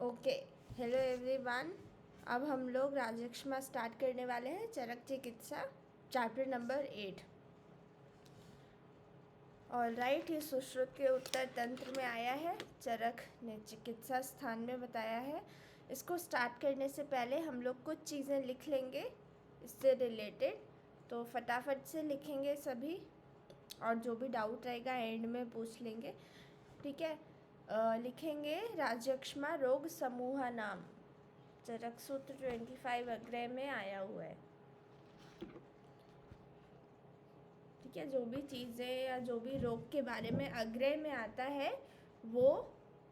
Okay, hello everyone. अब हम लोग राजयक्ष्मा स्टार्ट करने वाले हैं। चरक चिकित्सा चैप्टर नंबर 8। ऑल राइट, ये सुश्रुत के उत्तर तंत्र में आया है। चरक ने चिकित्सा स्थान में बताया है। इसको स्टार्ट करने से पहले हम लोग कुछ चीज़ें लिख लेंगे इससे रिलेटेड, तो फटाफट से लिखेंगे सभी, और जो भी डाउट रहेगा एंड में पूछ लेंगे, ठीक है। लिखेंगे राजयक्ष्मा रोग समूह नाम, चरक सूत्र 25 अग्रय में आया हुआ है, ठीक है। जो भी चीज़ें या जो भी रोग के बारे में अग्रय में आता है वो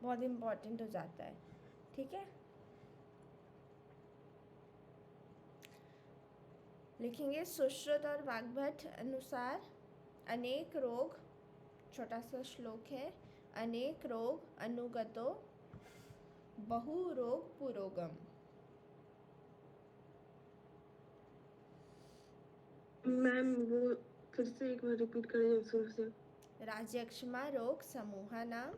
बहुत इम्पोर्टेंट हो जाता है, ठीक है। लिखेंगे सुश्रुत और वाग्भट अनुसार अनेक रोग, छोटा सा श्लोक है, अनेक रोग अनुगतो बहु रोग पुरोगम। मैम वो फिर से एक बार रिपीट करिए जोर से। राजयक्ष्मा रोग समूह नाम,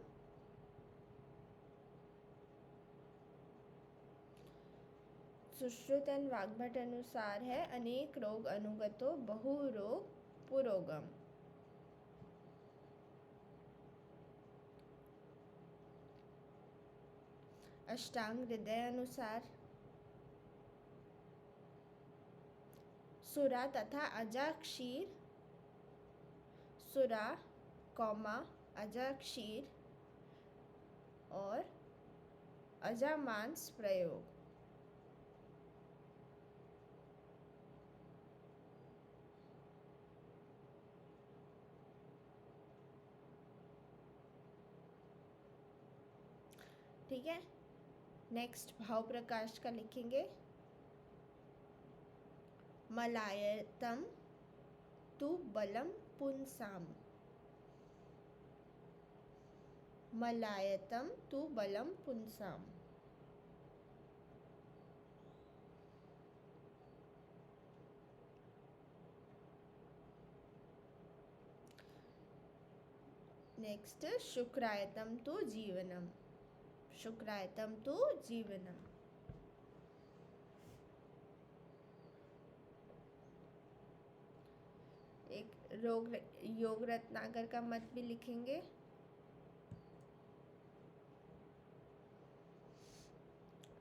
सुश्रुत एंड वाग्भट अनुसार है अनेक रोग अनुगतो बहु रोग पुरोगम। अष्टांग हृदय अनुसार सुरा तथा अजा क्षीर, सुरा कौमा अजा क्षीर और अजा मांस प्रयोग। ठीक है। नेक्स्ट भाव प्रकाश का लिखेंगे, मलायतम तु बलम पुंसाम, मलायतम तु बलम पुंसाम। नेक्स्ट शुक्रायतम तु जीवनम, शुक्रायतम तु जीवनम। एक योग रत्नाकर का मत भी लिखेंगे,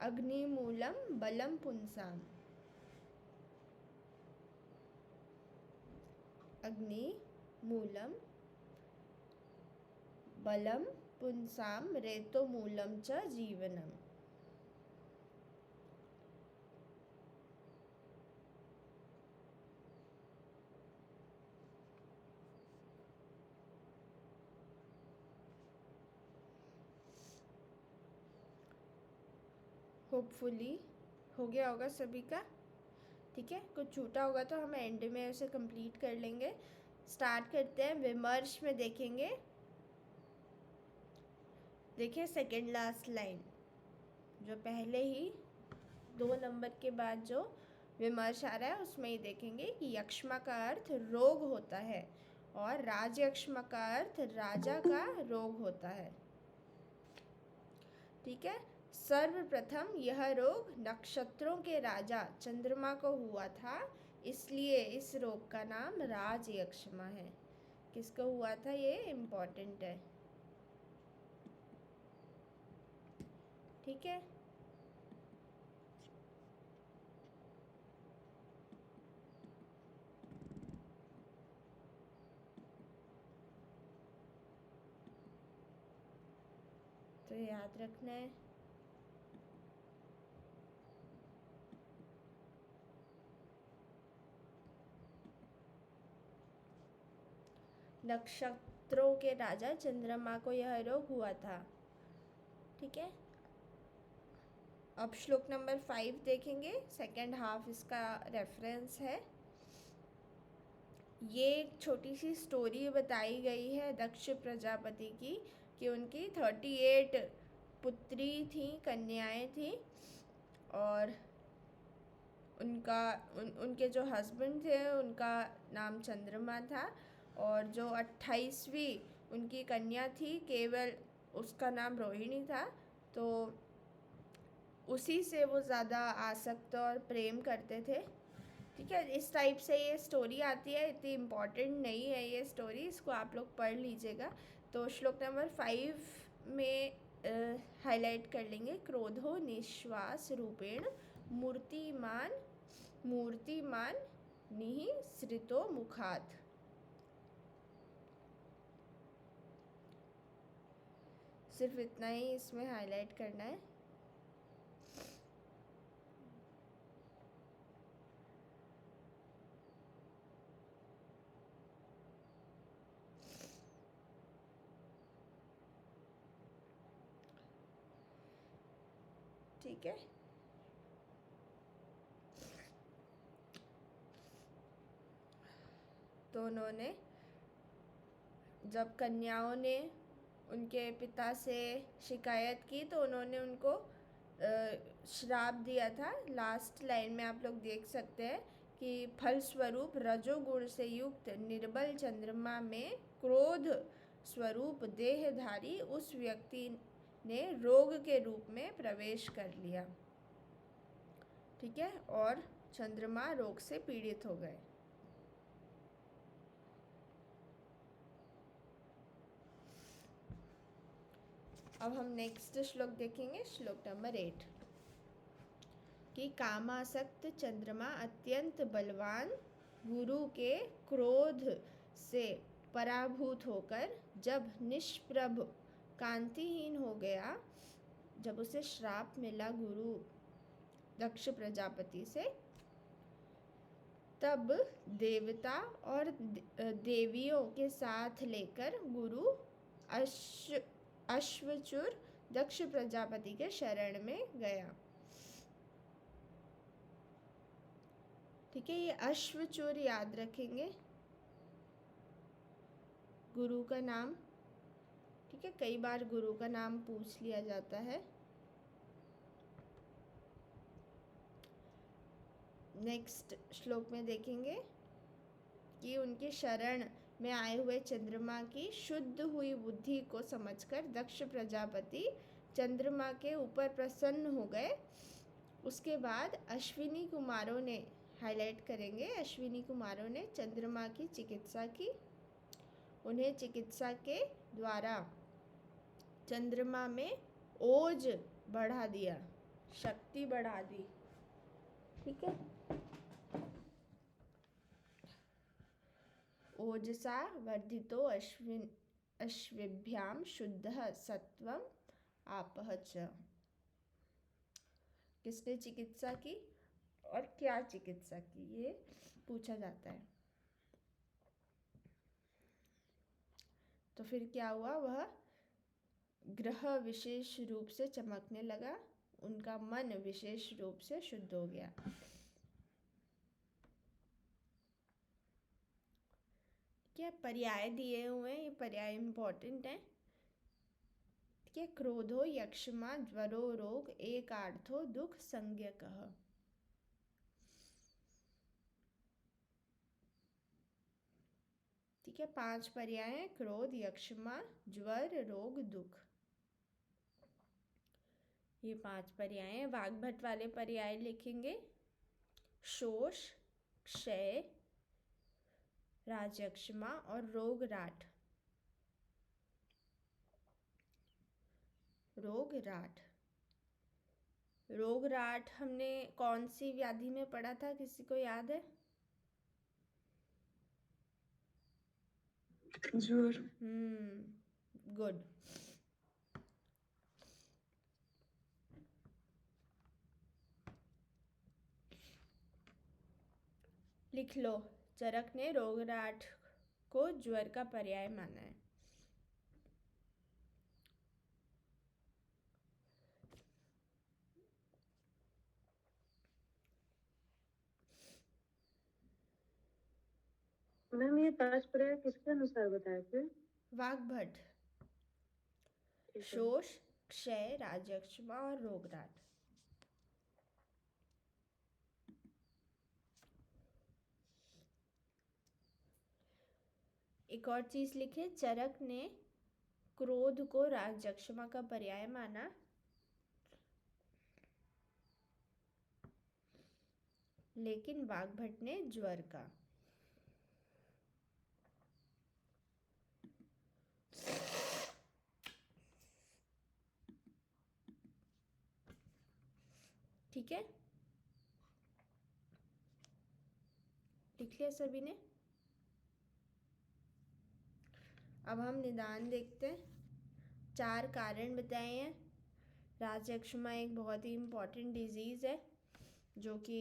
अग्निमूलम बलम पुंसाम, अग्निमूलम बलम पुंसाम रेतो मूलम च जीवनम। होपफुली हो गया होगा सभी का, ठीक है। कुछ छूटा होगा तो हम एंड में उसे कंप्लीट कर लेंगे। स्टार्ट करते हैं। विमर्श में देखेंगे, देखिए सेकेंड लास्ट लाइन, जो पहले ही 2 नंबर के बाद जो विमर्श आ रहा है उसमें ही देखेंगे कि यक्ष्मा का अर्थ रोग होता है और राजयक्ष्मा का अर्थ राजा का रोग होता है, ठीक है। सर्वप्रथम यह रोग नक्षत्रों के राजा चंद्रमा को हुआ था, इसलिए इस रोग का नाम राजयक्ष्मा है। किसको हुआ था ये इम्पोर्टेंट है, ठीक है। तो याद रखना है। नक्षत्रों के राजा चंद्रमा को यह रोग हुआ था, ठीक है। अब श्लोक नंबर 5 देखेंगे, सेकेंड हाफ इसका रेफरेंस है। ये एक छोटी सी स्टोरी बताई गई है दक्ष प्रजापति की, कि उनकी 38 पुत्री थी, कन्याएं थी, और उनके जो हस्बैंड थे उनका नाम चंद्रमा था, और जो 28वीं उनकी कन्या थी केवल उसका नाम रोहिणी था। तो उसी से वो ज़्यादा आसक्त और प्रेम करते थे। ठीक है, इस टाइप से ये स्टोरी आती है। इतनी इम्पॉर्टेंट नहीं है ये स्टोरी, इसको आप लोग पढ़ लीजिएगा। तो श्लोक नंबर 5 में हाईलाइट कर लेंगे, क्रोधो निश्वास रूपेण मूर्तिमान मूर्तिमान निःसृतो मुखात्। सिर्फ इतना ही इसमें हाईलाइट करना है। ठीक है, तो उन्होंने, जब कन्याओं ने उनके पिता से शिकायत की तो उन्होंने उनको श्राप दिया था। लास्ट लाइन में आप लोग देख सकते हैं कि फलस्वरूप रजोगुण से युक्त निर्बल चंद्रमा में क्रोध स्वरूप देहधारी उस व्यक्ति ने रोग के रूप में प्रवेश कर लिया। ठीक है, और चंद्रमा रोग से पीड़ित हो गए। अब हम नेक्स्ट श्लोक देखेंगे, श्लोक नंबर 8 कि कामासक्त चंद्रमा अत्यंत बलवान गुरु के क्रोध से पराभूत होकर जब निष्प्रभ कांतिहीन हो गया, जब उसे श्राप मिला गुरु दक्ष प्रजापति से, तब देवता और देवियों के साथ लेकर गुरु अश्वचूर दक्ष प्रजापति के शरण में गया। ठीक है, ये अश्वचूर याद रखेंगे, गुरु का नाम। ठीक है, कई बार गुरु का नाम पूछ लिया जाता है। नेक्स्ट श्लोक में देखेंगे कि उनके शरण में आए हुए चंद्रमा की शुद्ध हुई बुद्धि को समझकर दक्ष प्रजापति चंद्रमा के ऊपर प्रसन्न हो गए। उसके बाद अश्विनी कुमारों ने, हाईलाइट करेंगे, अश्विनी कुमारों ने चंद्रमा की चिकित्सा की। उन्हें चिकित्सा के द्वारा चंद्रमा में ओज बढ़ा दिया, शक्ति बढ़ा दी। ठीक है, ओजसा वर्धितो अश्विभ्याम शुद्धः सत्वम आपः च। किसने चिकित्सा की और क्या चिकित्सा की, ये पूछा जाता है। तो फिर क्या हुआ, वह ग्रह विशेष रूप से चमकने लगा, उनका मन विशेष रूप से शुद्ध हो गया। क्या पर्याय दिए हुए हैं, ये पर्याय इंपॉर्टेंट है। ठीक है, क्रोधो यक्षमा ज्वरो रोग एकार्थो दुख संज्ञकः। ठीक है, 5 पर्याय हैं, क्रोध, यक्षमा, ज्वर, रोग, दुख। ये 5 पर्याय हैं। वाग्भट वाले पर्याय लिखेंगे, शोष, क्षय, राजयक्षमा और रोग राट। रोग राट, रोग राट हमने कौन सी व्याधि में पढ़ा था, किसी को याद है? ज्वर। गुड। लिख लो, चरक ने रोगराट को ज्वर का पर्याय माना है। मैम ये 5 पर्याय किसके अनुसार बताए थे? वाग्भट, शोष, क्षय, राजयक्षमा और रोगराट। एक और चीज लिखे, चरक ने क्रोध को राजयक्षमा का पर्याय माना। लेकिन वाग्भट ने ज्वर का। ठीक है, लिख लिया सभी ने। अब हम निदान देखते हैं। 4 कारण बताए हैं। राजयक्षमा एक बहुत ही इम्पॉर्टेंट डिजीज़ है जो कि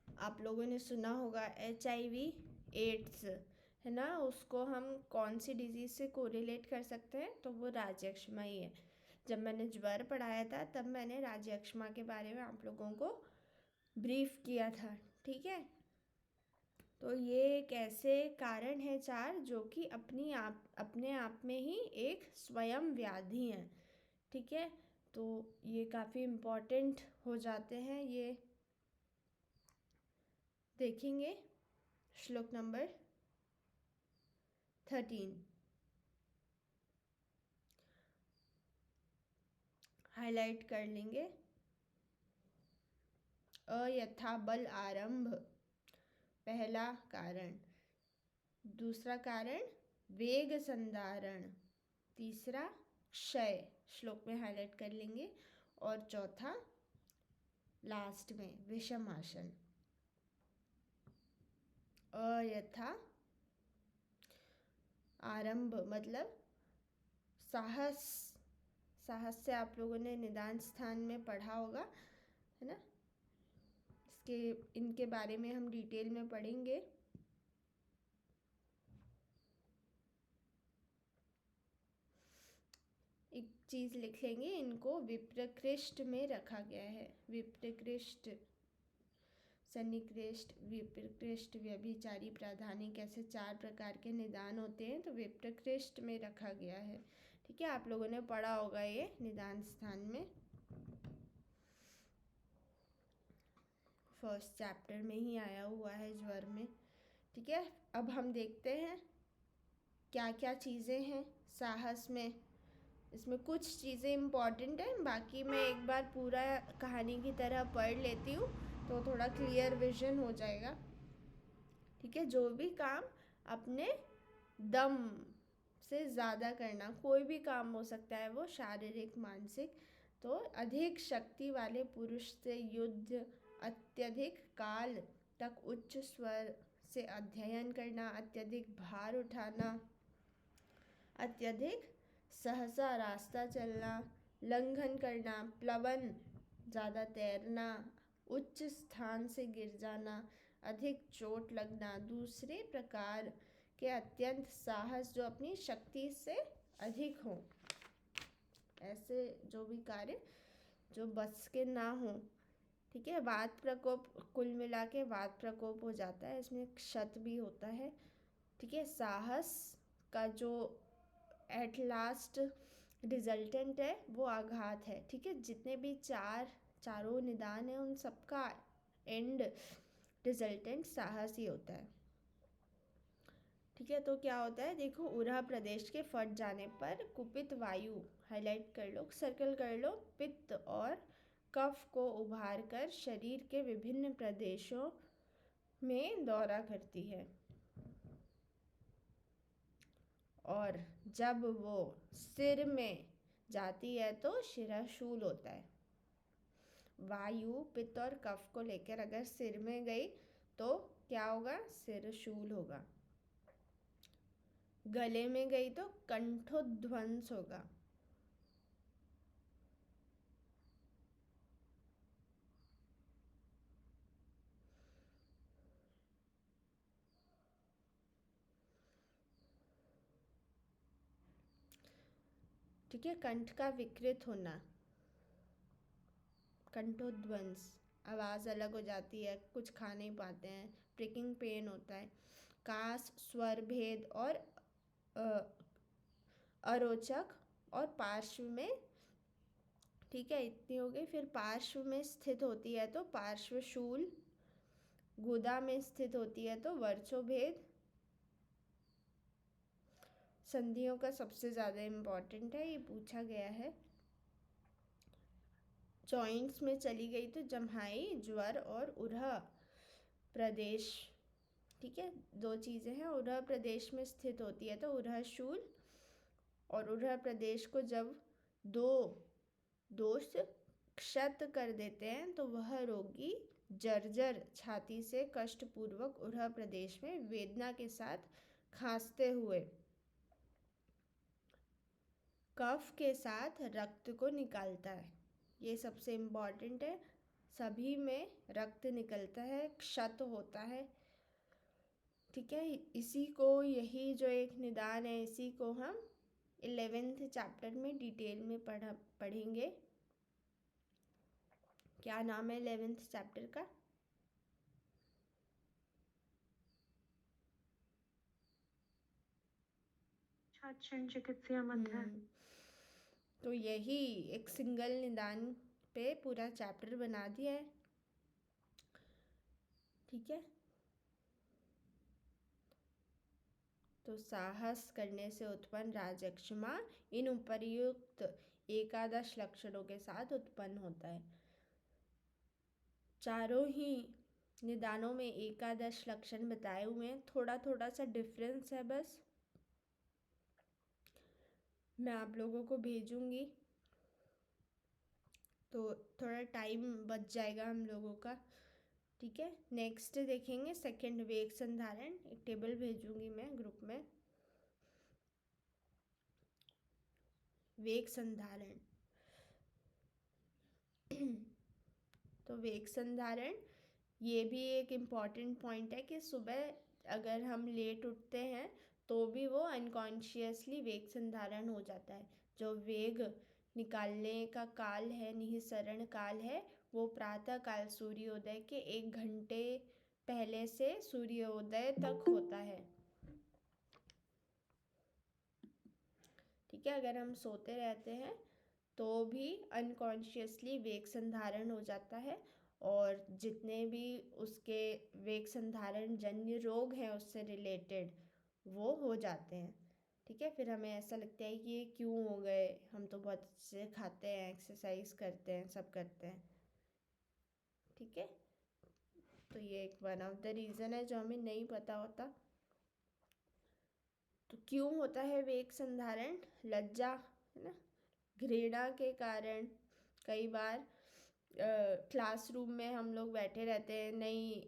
आप लोगों ने सुना होगा। HIV एड्स है ना, उसको हम कौन सी डिजीज़ से कोरिलेट कर सकते हैं, तो वो राजयक्षमा ही है। जब मैंने ज्वर पढ़ाया था तब मैंने राजयक्षमा के बारे में आप लोगों को ब्रीफ किया था। ठीक है, तो ये एक ऐसे कारण है 4 जो कि अपने आप में ही एक स्वयं व्याधि हैं। ठीक है, तो ये काफ़ी इम्पोर्टेंट हो जाते हैं। ये देखेंगे श्लोक नंबर 13। हाईलाइट कर लेंगे। अयथा बल आरंभ पहला कारण, दूसरा कारण वेग संधारण, तीसरा क्षय श्लोक में हाईलाइट कर लेंगे, और चौथा लास्ट में विषम आसन। अयथा आरंभ मतलब साहस। साहस से आप लोगों ने निदान स्थान में पढ़ा होगा, है ना। इनके बारे में हम डिटेल में पढ़ेंगे। एक चीज़ लिख लेंगे, इनको विप्रकृष्ट में रखा गया है। विप्रकृष्ट, सन्निकृष्ट, विप्रकृष्ट, व्यभिचारी, प्राधानिक, ऐसे 4 प्रकार के निदान होते हैं, तो विप्रकृष्ट में रखा गया है। ठीक है, आप लोगों ने पढ़ा होगा ये निदान स्थान में, फर्स्ट चैप्टर में ही आया हुआ है ज्वर में। ठीक है, अब हम देखते हैं क्या क्या चीज़ें हैं साहस में। इसमें कुछ चीज़ें इम्पॉर्टेंट हैं, बाकी मैं एक बार पूरा कहानी की तरह पढ़ लेती हूँ तो थोड़ा क्लियर विजन हो जाएगा। ठीक है, जो भी काम अपने दम से ज़्यादा करना, कोई भी काम हो सकता है वो शारीरिक मानसिक, तो अधिक शक्ति वाले पुरुष से युद्ध, अत्यधिक काल तक उच्च स्वर से अध्ययन करना, अत्यधिक भार उठाना, अत्यधिक सहसा रास्ता चलना, लंघन करना, प्लवन ज़्यादा तैरना, उच्च स्थान से गिर जाना, अधिक चोट लगना, दूसरे प्रकार के अत्यंत साहस जो अपनी शक्ति से अधिक हो, ऐसे जो भी कार्य जो बस के ना हो। ठीक है, वात प्रकोप, कुल मिला के वात प्रकोप हो जाता है, इसमें क्षत भी होता है। ठीक है, साहस का जो एट लास्ट रिजल्टेंट है वो आघात है। ठीक है, जितने भी चारों निदान हैं उन सबका एंड रिजल्टेंट साहस ही होता है। ठीक है, तो क्या होता है देखो, उरहा प्रदेश के फट जाने पर कुपित वायु, हाईलाइट कर लो, सर्कल कर लो, पित्त और कफ को उभार कर शरीर के विभिन्न प्रदेशों में दौरा करती है, और जब वो सिर में जाती है तो शिराशूल होता है। वायु पित्त और कफ को लेकर अगर सिर में गई तो क्या होगा, सिरशूल होगा। गले में गई तो कंठोध्वंस होगा। ठीक है, कंठ का विकृत होना, कंठोध्वंस, आवाज़ अलग हो जाती है, कुछ खा नहीं पाते हैं, प्रिकिंग पेन होता है, कास, स्वर भेद और अरोचक और पार्श्व में। ठीक है, इतनी हो गई। फिर पार्श्व में स्थित होती है तो पार्श्वशूल, गुदा में स्थित होती है तो वर्चोभेद। संधियों का सबसे ज़्यादा इम्पॉर्टेंट है, ये पूछा गया है। जॉइंट्स में चली गई तो जम्हाई, ज्वर और उरह प्रदेश। ठीक है, दो चीज़ें हैं, उरह प्रदेश में स्थित होती है तो उरह शूल, और उरह प्रदेश को जब दो दोष क्षत कर देते हैं तो वह रोगी जर्जर छाती से कष्टपूर्वक उरह प्रदेश में वेदना के साथ खांसते हुए कफ के साथ रक्त को निकालता है। ये सबसे इम्पॉर्टेंट है, सभी में रक्त निकलता है, क्षत होता है। ठीक है, इसी को, यही जो एक निदान है, इसी को हम 11th चैप्टर में डिटेल में पढ़ेंगे। क्या नाम है 11th चैप्टर का? चिकित्सा मध्य। तो यही एक सिंगल निदान पे पूरा चैप्टर बना दिया है। ठीक है, तो साहस करने से उत्पन्न राजक्षमा इन उपर्युक्त एकादश लक्षणों के साथ उत्पन्न होता है। चारों ही निदानों में एकादश लक्षण बताए हुए हैं, थोड़ा थोड़ा सा डिफरेंस है बस। मैं आप लोगों को भेजूंगी तो थोड़ा टाइम बच जाएगा हम लोगों का। ठीक है, नेक्स्ट देखेंगे सेकंड वेग संधारण। एक टेबल भेजूंगी मैं ग्रुप में। वेग संधारण तो वेग संधारण ये भी एक इम्पॉर्टेंट पॉइंट है कि सुबह अगर हम लेट उठते हैं तो भी वो अनकॉन्शियसली वेग संधारण हो जाता है। जो वेग निकालने का काल है, निःसरण काल है, वो प्रातः काल सूर्योदय के 1 घंटे पहले से सूर्योदय तक होता है। ठीक है, अगर हम सोते रहते हैं तो भी अनकॉन्शियसली वेग संधारण हो जाता है, और जितने भी उसके वेग संधारण जन्य रोग हैं उससे रिलेटेड वो हो जाते हैं। ठीक है, फिर हमें ऐसा लगता है कि ये क्यों हो गए, हम तो बहुत अच्छे से खाते हैं, एक्सरसाइज करते हैं, सब करते हैं। ठीक है, तो ये एक वन ऑफ द रीज़न है जो हमें नहीं पता होता। तो क्यों होता है वेग संधारण? लज्जा, है ना, घृणा के कारण। कई बार क्लासरूम में हम लोग बैठे रहते हैं, नहीं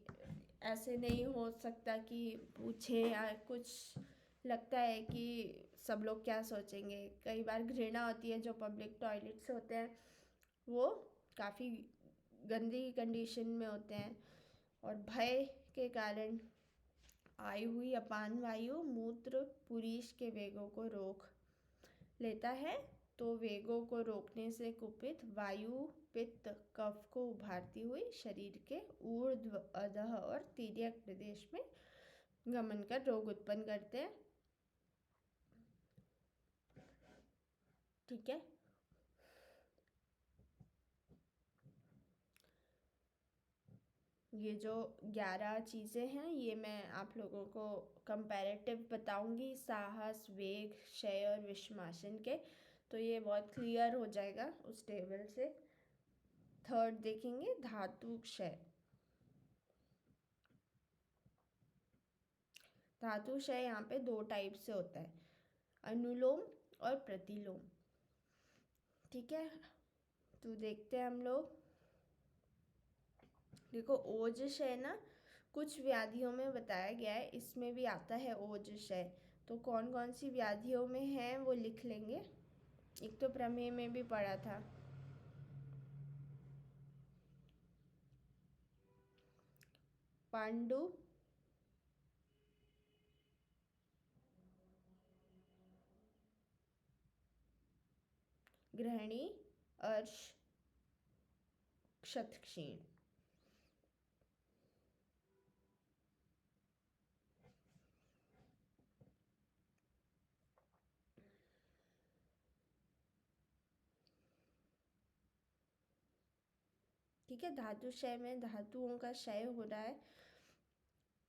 ऐसे नहीं हो सकता कि पूछे, या कुछ लगता है कि सब लोग क्या सोचेंगे। कई बार घृणा होती है, जो पब्लिक टॉयलेट्स होते हैं वो काफ़ी गंदी कंडीशन में होते हैं। और भय के कारण आई हुई अपान वायु मूत्र पुरीश के वेगों को रोक लेता है, तो वेगों को रोकने से कुपित वायु पित्त कफ को उभारती हुई शरीर के ऊर्ध्व, अधः और तिर्यक प्रदेश में गमन कर रोग उत्पन्न करते हैं। ठीक है, ये जो 11 चीज़ें हैं ये मैं आप लोगों को कंपैरेटिव बताऊंगी साहस, वेग, क्षय और विषमासन के, तो ये बहुत क्लियर हो जाएगा उस टेबल से। थर्ड देखेंगे धातु क्षय। धातु क्षय यहाँ पे 2 टाइप से होता है, अनुलोम और प्रतिलोम। ठीक है, तो देखते हैं हम लोग। देखो ओज क्षय ना कुछ व्याधियों में बताया गया है, इसमें भी आता है ओज क्षय। तो कौन कौन सी व्याधियों में है वो लिख लेंगे। एक तो प्रमेय में भी पढ़ा था, पांडु, ग्रहणी, अर्श, क्षतक्षीण। ठीक है, धातु क्षय में धातुओं का क्षय हो रहा है।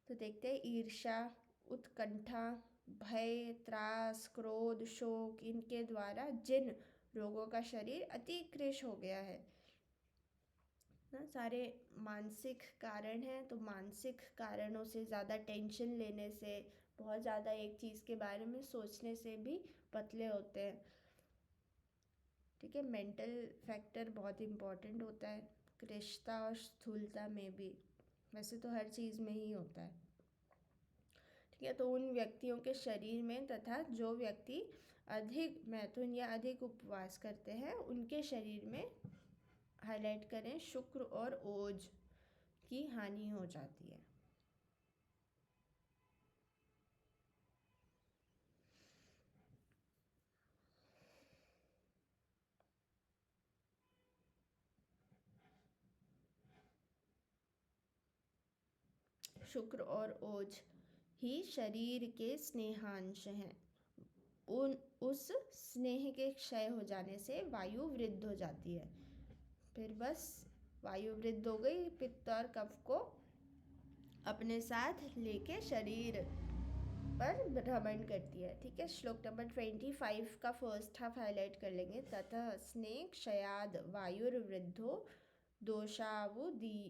तो देखते हैं ईर्ष्या, उत्कंठा, भय, त्रास, क्रोध, शोक, इनके द्वारा जिन रोगों का शरीर अति कृश हो गया है, ना, सारे मानसिक कारण हैं। तो मानसिक कारणों से, ज़्यादा टेंशन लेने से, बहुत ज़्यादा एक चीज़ के बारे में सोचने से भी पतले होते हैं। ठीक है, मेंटल फैक्टर बहुत इम्पोर्टेंट होता है कृशता और स्थूलता में भी, वैसे तो हर चीज़ में ही होता है। ठीक है, तो उन व्यक्तियों के शरीर में तथा जो व्यक्ति अधिक मैथुन या अधिक उपवास करते हैं उनके शरीर में हाईलाइट करें, शुक्र और ओज की हानि हो जाती है। शुक्र और ओज ही शरीर के स्नेहांश हैं। उस स्नेह के क्षय हो जाने से वायु वृद्ध हो जाती है। फिर बस वायु वृद्ध हो गई, पित्त और कफ को अपने साथ लेके शरीर पर भ्रमण करती है। ठीक है, श्लोक नंबर 25 का फर्स्ट हाफ हाईलाइट कर लेंगे। ततः स्नेह क्षयाद वायुर्वृद्धो दोषावुदीयरन्।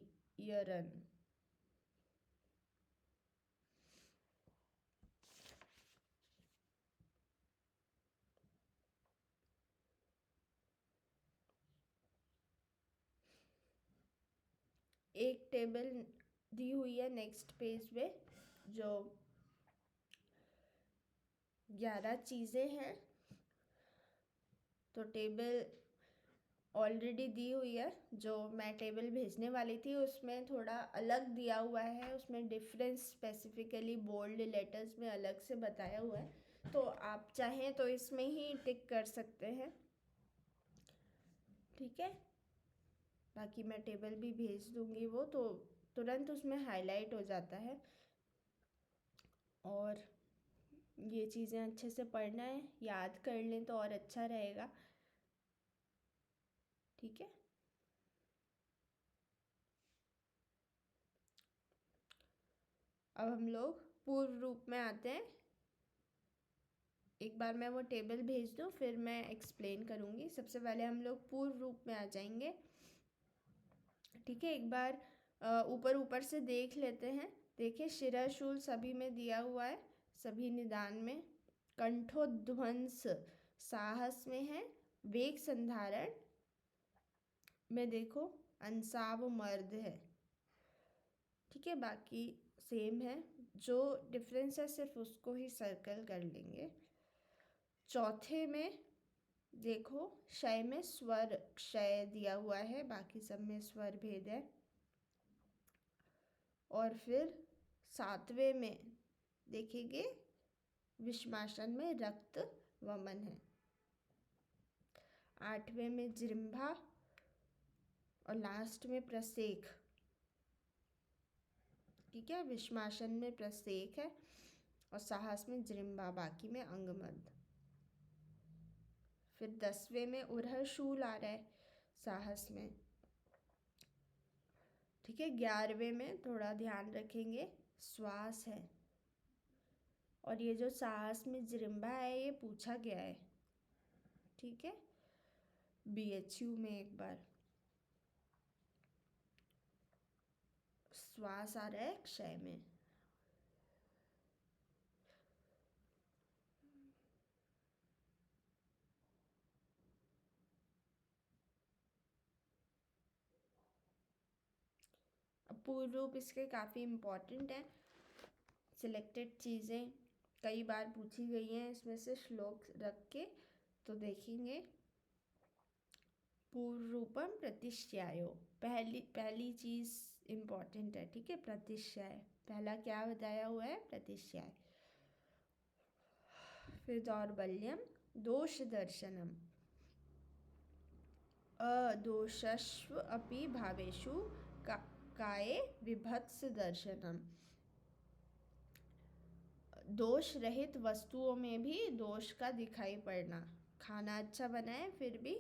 एक टेबल दी हुई है नेक्स्ट पेज पे, जो 11 चीज़ें हैं। तो टेबल ऑलरेडी दी हुई है, जो मैं टेबल भेजने वाली थी उसमें थोड़ा अलग दिया हुआ है, उसमें डिफरेंस स्पेसिफिकली बोल्ड लेटर्स में अलग से बताया हुआ है। तो आप चाहें तो इसमें ही टिक कर सकते हैं। ठीक है, बाकी मैं टेबल भी भेज दूंगी, वो तो तुरंत उसमें हाईलाइट हो जाता है। और ये चीज़ें अच्छे से पढ़ना है, याद कर लें तो और अच्छा रहेगा। ठीक है, अब हम लोग पूर्व रूप में आते हैं। एक बार मैं वो टेबल भेज दूँ फिर मैं एक्सप्लेन करूँगी। सबसे पहले हम लोग पूर्व रूप में आ जाएंगे। ठीक है, एक बार ऊपर ऊपर से देख लेते हैं। देखिए, शिरशूल सभी में दिया हुआ है, सभी निदान में। कंठोध्वंस साहस में है। वेग संधारण में देखो अंसाव मर्द है। ठीक है, बाकी सेम है, जो डिफरेंस है सिर्फ उसको ही सर्कल कर लेंगे। चौथे में देखो क्षय में स्वर क्षय दिया हुआ है, बाकी सब में स्वर भेद है। और फिर 7वें में देखेंगे विषमासन में रक्त वमन है। 8वें में जृंभा और लास्ट में प्रसेक। ठीक है, विषमासन में प्रसेक है और साहस में जृंभा, बाकी में अंगमद। फिर 10वें में उरहशूल आ रहा है साहस में। ठीक है, 11वें में थोड़ा ध्यान रखेंगे श्वास है। और ये जो साहस में जृंभा है ये पूछा गया है। ठीक है, BHU में एक बार श्वास आ रहा है क्षय में। अब पूर्व रूप इसके काफ़ी इम्पोर्टेंट हैं। सिलेक्टेड चीज़ें कई बार पूछी गई हैं इसमें से श्लोक रख के, तो देखेंगे। पूर्व रूपम प्रतिश्यायो, पहली चीज़ इम्पोर्टेंट है। ठीक है, प्रतिश्याय पहला क्या बताया हुआ है, प्रतिश्याय। फिर दौर्बल्यम दोष दर्शनम, अदोषस्व अपि भावेषु काये विभत्स दर्शनम। दोष रहित वस्तुओं में भी दोष का दिखाई पड़ना। खाना अच्छा बना है फिर भी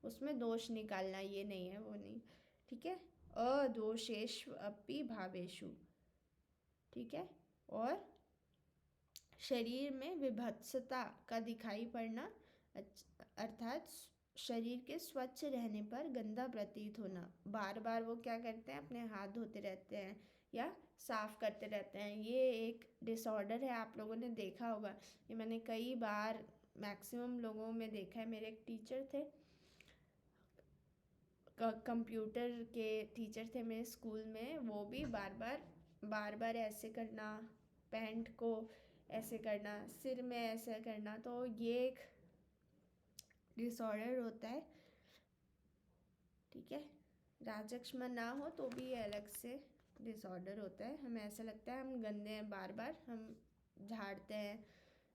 उसमें दोष निकालना, ये नहीं है, वो नहीं। ठीक है, अदोषेष्व अपि भावेषु। ठीक है, और शरीर में विभत्सता का दिखाई पड़ना, अर्थात शरीर के स्वच्छ रहने पर गंदा प्रतीत होना। बार बार वो क्या करते हैं, अपने हाथ धोते रहते हैं या साफ करते रहते हैं। ये एक डिसऑर्डर है, आप लोगों ने देखा होगा। ये मैंने कई बार मैक्सिमम लोगों में देखा है। मेरे एक टीचर थे, कंप्यूटर के टीचर थे मेरे स्कूल में, वो भी बार बार ऐसे करना, पैंट को ऐसे करना, सिर में ऐसे करना। तो ये एक डिसऑर्डर होता है, ठीक है। राजक्षमा ना हो तो भी ये अलग से डिसऑर्डर होता है। हमें ऐसा लगता है हम गंदे हैं, बार बार हम झाड़ते हैं,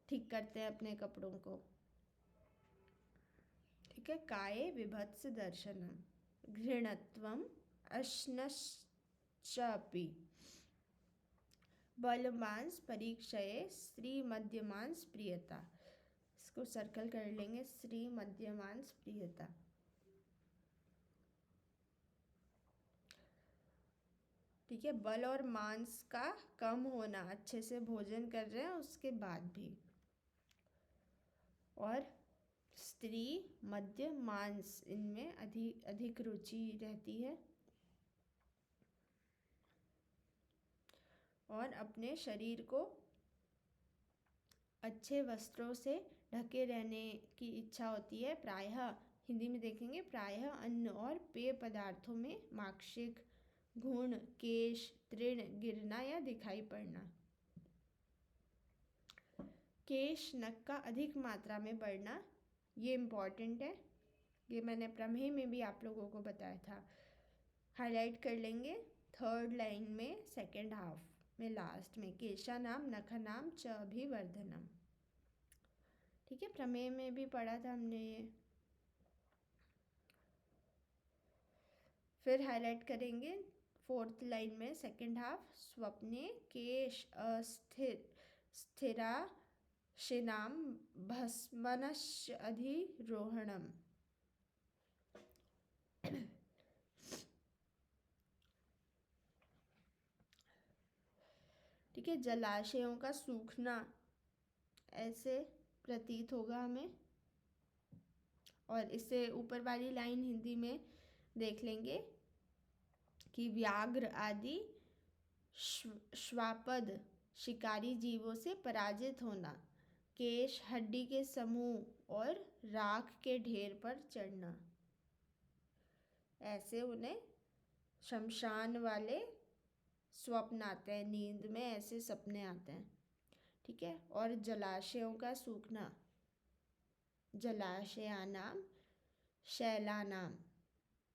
ठीक करते हैं अपने कपड़ों को, ठीक है। काये विभत्स दर्शनम घृणत्वम अश्नश्चापि बलमांस परीक्षये स्त्री मध्यमांस प्रियता। इसको सर्कल कर लेंगे, स्त्री मध्यमांस प्रियता। ठीक है, बल और मांस का कम होना, अच्छे से भोजन कर रहे हैं उसके बाद भी। और स्त्री मध्य मांस, इनमें अधिक रुचि रहती है। और अपने शरीर को अच्छे वस्त्रों से ढके रहने की इच्छा होती है। प्रायः, हिंदी में देखेंगे, प्रायः अन्न और पेय पदार्थों में माक्षिक घुण, केश, तृण गिरना या दिखाई पड़ना। केश, नख का अधिक मात्रा में बढ़ना, ये इम्पॉर्टेंट है। ये मैंने प्रमेय में भी आप लोगों को बताया था। हाईलाइट कर लेंगे 3rd लाइन में, 2nd हाफ में, लास्ट में, केशानाम नखनाम च अभिवर्धनम। ठीक है, प्रमेय में भी पढ़ा था हमने ये। फिर हाईलाइट करेंगे 4th लाइन में, 2nd हाफ, स्वप्ने केश स्थिरा शिनाम भस्मनश्च अधिरोहणम। ठीक है, जलाशयों का सूखना ऐसे प्रतीत होगा हमें। और इससे ऊपर वाली लाइन हिंदी में देख लेंगे कि व्याघ्र आदि श्वापद शिकारी जीवों से पराजित होना, केश हड्डी के समूह और राख के ढेर पर चढ़ना, ऐसे उन्हें शमशान वाले स्वप्न आते हैं, नींद में ऐसे सपने आते हैं। ठीक है, और जलाशयों का सूखना, जलाशयानाम शैलानाम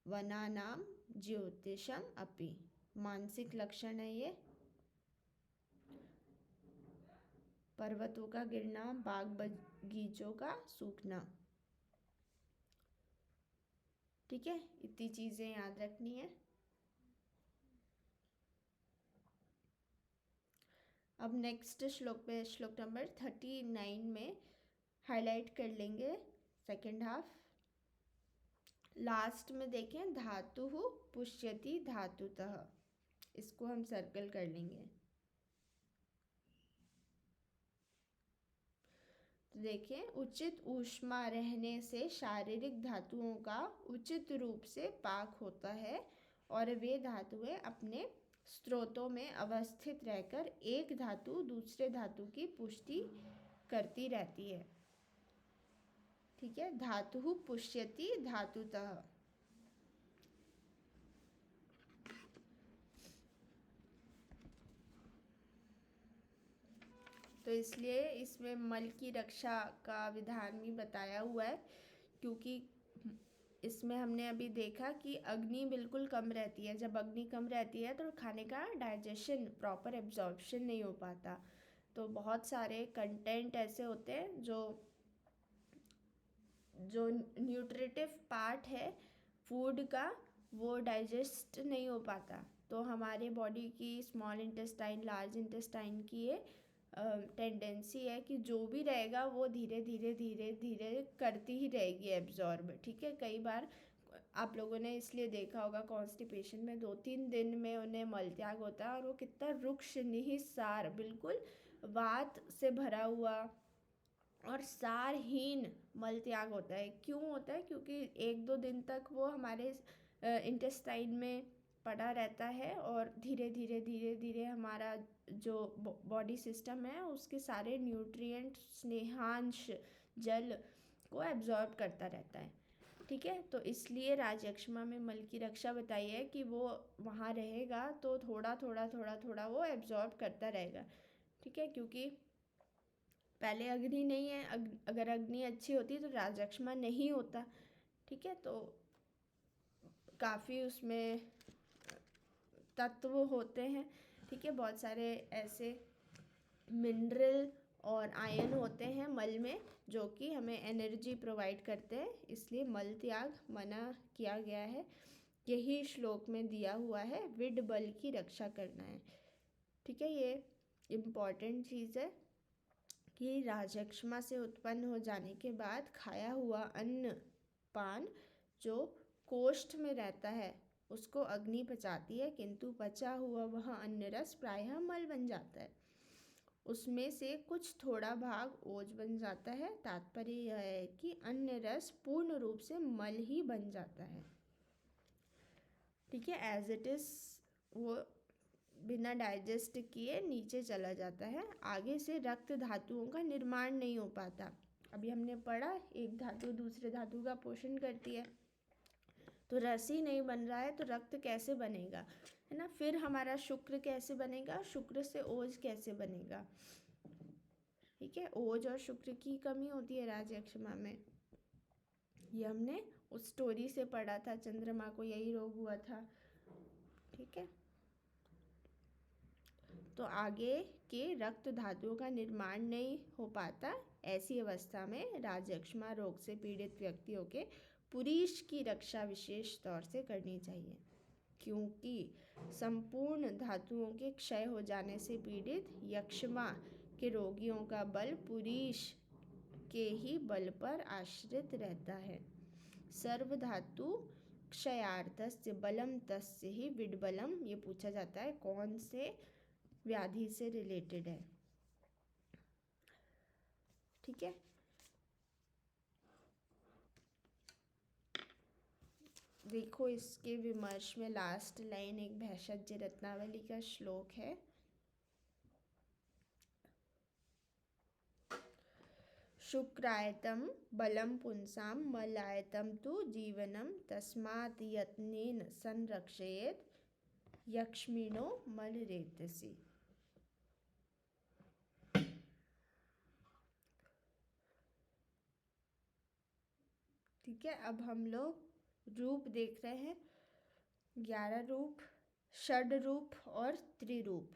वनानाम ज्योतिषम अपि, मानसिक लक्षण है ये। पर्वतों का गिरना, बाग बगीचों का सूखना। ठीक है, इतनी चीज़ें याद रखनी है। अब नेक्स्ट श्लोक पे, श्लोक नंबर 39 में हाईलाइट कर लेंगे 2nd हाफ। लास्ट में देखें, धातु पुष्यति धातुतः, इसको हम सर्कल कर लेंगे। तो देखें, उचित ऊष्मा रहने से शारीरिक धातुओं का उचित रूप से पाक होता है और वे धातुएं अपने स्रोतों में अवस्थित रहकर एक धातु दूसरे धातु की पुष्टि करती रहती है। ठीक है, धातु पुष्यति धातुतः। तो इसलिए इसमें मल की रक्षा का विधान भी बताया हुआ है, क्योंकि इसमें हमने अभी देखा कि अग्नि बिल्कुल कम रहती है। जब अग्नि कम रहती है तो खाने का डाइजेशन, प्रॉपर एब्जॉर्प्शन नहीं हो पाता। तो बहुत सारे कंटेंट ऐसे होते हैं जो न्यूट्रिटिव पार्ट है फूड का, वो डाइजेस्ट नहीं हो पाता। तो हमारे बॉडी की स्मॉल इंटेस्टाइन, लार्ज इंटेस्टाइन की ये टेंडेंसी है कि जो भी रहेगा वो धीरे धीरे धीरे धीरे करती ही रहेगी एब्जॉर्ब। ठीक है, कई बार आप लोगों ने इसलिए देखा होगा कॉन्स्टिपेशन में 2-3 दिन में उन्हें मलत्याग होता है और वो कितना रुक्ष निहिसार, बिल्कुल वात से भरा हुआ और सारहीन मल त्याग होता है। क्यों होता है? क्योंकि 1-2 दिन तक वो हमारे इंटेस्टाइन में पड़ा रहता है और धीरे धीरे धीरे धीरे हमारा जो बॉडी सिस्टम है उसके सारे न्यूट्रिएंट स्नेहांश जल को एब्जॉर्ब करता रहता है। ठीक है, तो इसलिए राजयक्ष्मा में मल की रक्षा बताई है कि वो वहाँ रहेगा तो थोड़ा थोड़ा थोड़ा थोड़ा वो एब्जॉर्ब करता रहेगा। ठीक है, क्योंकि पहले अग्नि नहीं है, अगर अग्नि अच्छी होती तो राजयक्ष्मा नहीं होता। ठीक है, तो काफ़ी उसमें तत्व होते हैं। ठीक है, बहुत सारे ऐसे मिनरल और आयन होते हैं मल में जो कि हमें एनर्जी प्रोवाइड करते हैं, इसलिए मल त्याग मना किया गया है। यही श्लोक में दिया हुआ है, विड बल की रक्षा करना है। ठीक है, ये इम्पॉर्टेंट चीज़ है कि राजयक्ष्मा से उत्पन्न हो जाने के बाद खाया हुआ अन्न पान जो कोष्ठ में रहता है उसको अग्नि पचाती है, किंतु पचा हुआ वह अन्न रस प्रायः मल बन जाता है। उसमें से कुछ थोड़ा भाग ओज बन जाता है। तात्पर्य यह है कि अन्न रस पूर्ण रूप से मल ही बन जाता है। ठीक है, एज इट इज़ वो बिना डाइजेस्ट किए नीचे चला जाता है। आगे से रक्त धातुओं का निर्माण नहीं हो पाता। अभी हमने पढ़ा एक धातु दूसरे धातु का पोषण करती है, तो रस ही नहीं बन रहा है तो रक्त कैसे बनेगा, है ना। फिर हमारा शुक्र कैसे बनेगा, शुक्र से ओज कैसे बनेगा। ठीक है, ओज और शुक्र की कमी होती है राजयक्ष्मा में। ये हमने उस स्टोरी से पढ़ा था, चंद्रमा को यही रोग हुआ था। ठीक है, तो आगे के रक्त धातुओं का निर्माण नहीं हो पाता। ऐसी अवस्था में राजयक्ष्मा रोग से पीड़ित व्यक्तियों के पुरीश की रक्षा विशेष तौर से करनी चाहिए, क्योंकि संपूर्ण धातुओं के क्षय हो जाने से पीड़ित यक्ष्मा के रोगियों का बल पुरीश के ही बल पर आश्रित रहता है। सर्व धातु क्षयार्थस्य बलम तस्य ही विडबलम। ये पूछा जाता है कौन से व्याधि से रिलेटेड है। ठीक है, देखो इसके विमर्श में लास्ट लाइन एक भैषज्य रत्नावली का श्लोक है। शुक्रायतम बलम पुंसां मलायतम तु जीवनम तस्मात् यत्नेन संरक्षयेत् यक्ष्मिणो मलरेतसि। ठीक है, अब हम लोग रूप देख रहे हैं, 11 रूप, षड रूप और त्रिरूप।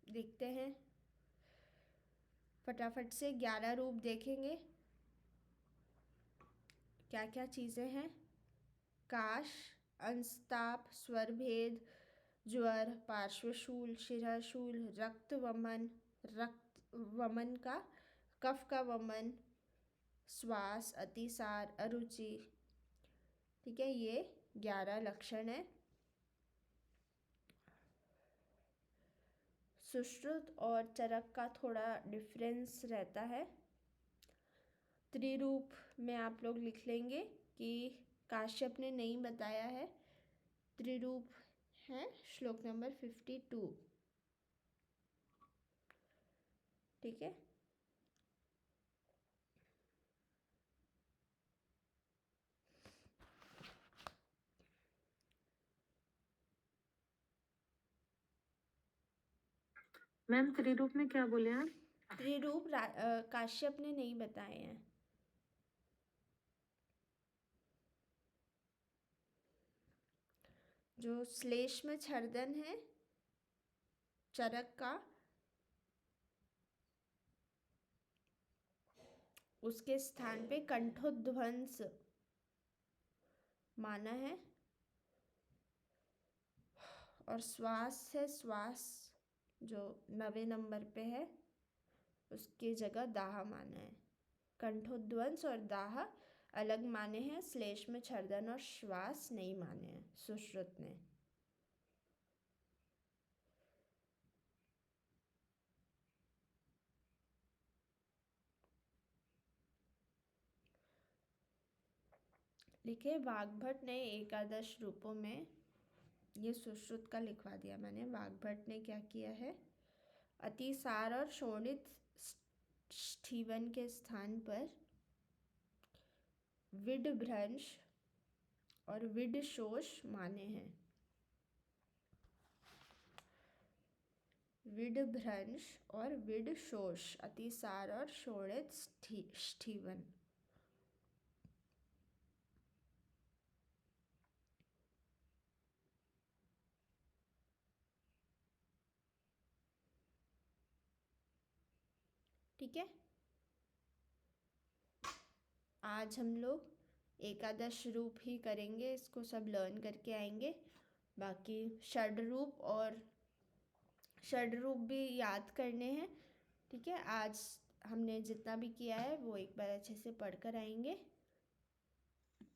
देखते हैं फटाफट से 11 रूप देखेंगे। क्या क्या चीज़ें हैं? काश, अंशताप, स्वरभेद, ज्वर, पार्श्वशूल, शिरशूल, रक्त वमन का, कफ का वमन, श्वास, अतिसार, अरुचि। ठीक है, ये 11 लक्षण है। सुश्रुत और चरक का थोड़ा डिफरेंस रहता है। त्रिरूप में आप लोग लिख लेंगे कि काश्यप ने नहीं बताया है। त्रिरूप है श्लोक नंबर 52। ठीक है, मैम त्रिरूप में क्या बोले आप? त्रिरूप काश्यप ने नहीं बताए हैं। जो श्लेष में छर्दन है चरक का, उसके स्थान पे कंठोध्वंस माना है। और श्वास है, श्वास जो 9वें नंबर पे है उसकी जगह दाह माना है। कंठोध्वंस और दाह अलग माने हैं, श्लेष में छर्दन और श्वास नहीं माने हैं सुश्रुत ने। लिखे वाग्भट ने एकादश रूपों में, ये सुश्रुत का लिखवा दिया मैंने। वाग्भट ने क्या किया है, अतिसार और शोणित स्ठीवन के स्थान पर विडभ्रंश और विडशोष माने हैं। विडभ्रंश और विडशोष, अतिसार और शोणित स्ठीवन। ठीक है, आज हम लोग एकादश रूप ही करेंगे, इसको सब लर्न करके आएंगे। बाकी षड रूप भी याद करने हैं। ठीक है, आज हमने जितना भी किया है वो एक बार अच्छे से पढ़कर आएंगे।